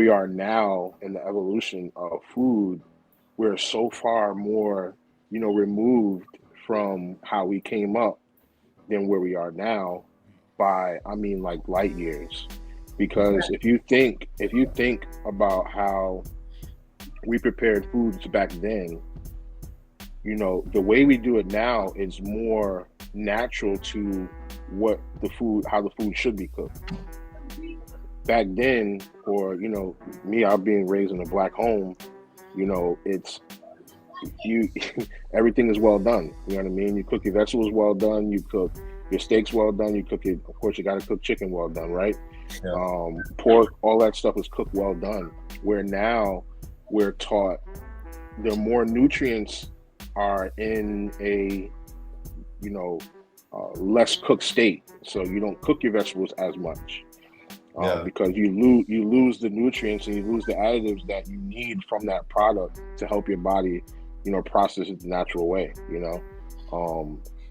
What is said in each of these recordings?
we are now in the evolution of food, we're so far more, removed from how we came up than where we are now by, I mean, like light years. Because if you think about how we prepared foods back then, the way we do it now is more natural to how the food should be cooked. Back then, or me, I being raised in a black home, it's you everything is well done. You know what I mean? You cook your vegetables well done, you cook your steaks well done, you cook it, of course you gotta cook chicken well done, right? Yeah. Pork, all that stuff is cooked well done. Where now we're taught the more nutrients are in a less cooked state, so you don't cook your vegetables as much. Yeah. Because you lose the nutrients and you lose the additives that you need from that product to help your body, process it the natural way.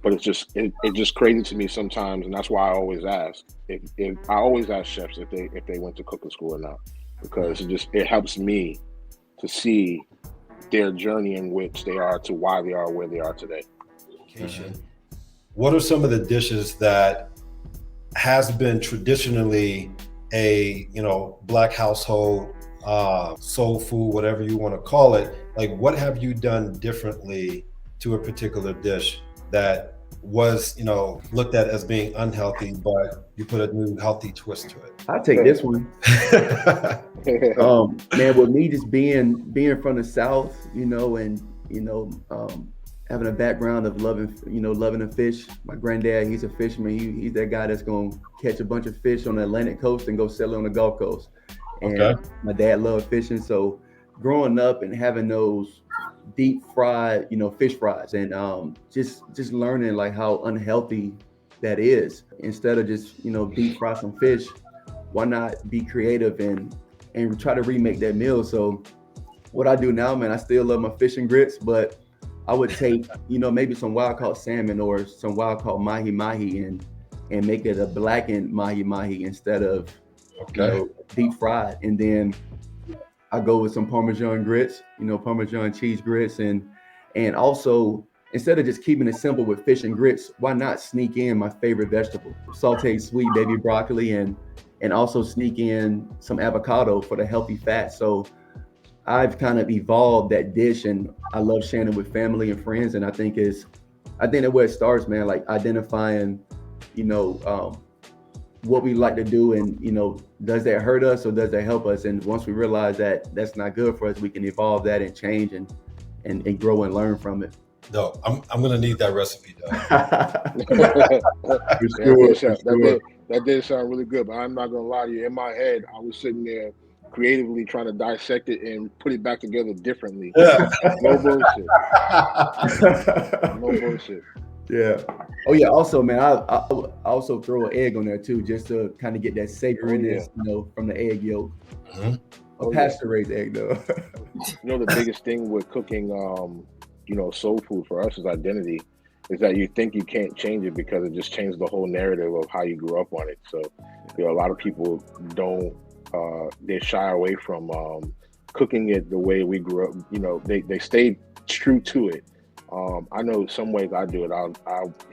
But it's just crazy to me sometimes, and that's why I always ask. If I always ask chefs if they went to cooking school or not, because it helps me to see their journey in which they are to why they are where they are today. What are some of the dishes that has been traditionally a black household soul food, whatever you want to call it? Like, what have you done differently to a particular dish that was looked at as being unhealthy, but you put a new healthy twist to it? I'll take this one. Man, with me just being from the South, and having a background of loving a fish. My granddad, he's a fisherman. He's that guy that's gonna catch a bunch of fish on the Atlantic coast and go sell it on the Gulf Coast. And my dad loved fishing, so growing up and having those deep fried, fish fries, and just learning like how unhealthy that is. Instead of just deep fry some fish, why not be creative and try to remake that meal? So what I do now, man, I still love my fish and grits, but I would take maybe some wild caught salmon or some wild caught mahi mahi and make it a blackened mahi mahi instead of deep fried. And then I go with some Parmesan grits, Parmesan cheese grits, and also instead of just keeping it simple with fish and grits, why not sneak in my favorite vegetable, sauteed sweet baby broccoli, and also sneak in some avocado for the healthy fat. So I've kind of evolved that dish, and I love sharing it with family and friends. And I think that's where it starts, man. Like identifying, what we like to do, and does that hurt us or does that help us? And once we realize that that's not good for us, we can evolve that and change and grow and learn from it. No, I'm gonna need that recipe, though. That did sound really good, but I'm not gonna lie to you. In my head, I was sitting there creatively trying to dissect it and put it back together differently. Yeah. No bullshit. No bullshit. Yeah. Oh yeah. Also, man, I also throw an egg on there too, just to kind of get that savoriness, from the egg yolk. Mm-hmm. A pasture-raised egg, though. The biggest thing with cooking, soul food for us is identity. Is that you think you can't change it because it just changed the whole narrative of how you grew up on it. So, a lot of people don't. They shy away from cooking it the way we grew up. They stay true to it. I know some ways I do it. I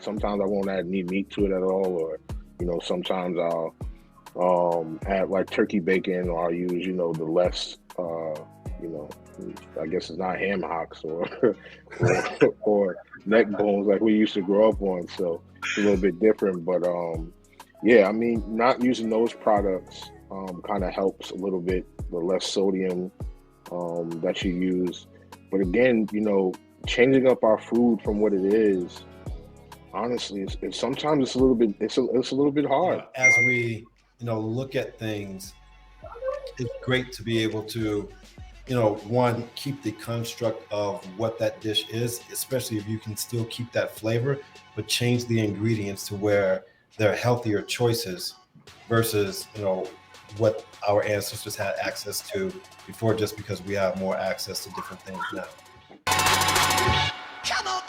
sometimes I won't add any meat to it at all, or sometimes I'll add like turkey bacon, or I'll use the less I guess it's not ham hocks or neck bones like we used to grow up on. So it's a little bit different, but not using those products kind of helps a little bit. The less sodium that you use, but again, changing up our food from what it is, honestly, it's sometimes it's a little bit hard. As we look at things, it's great to be able to one, keep the construct of what that dish is, especially if you can still keep that flavor, but change the ingredients to where they're healthier choices versus what our ancestors had access to before, just because we have more access to different things now. Come on.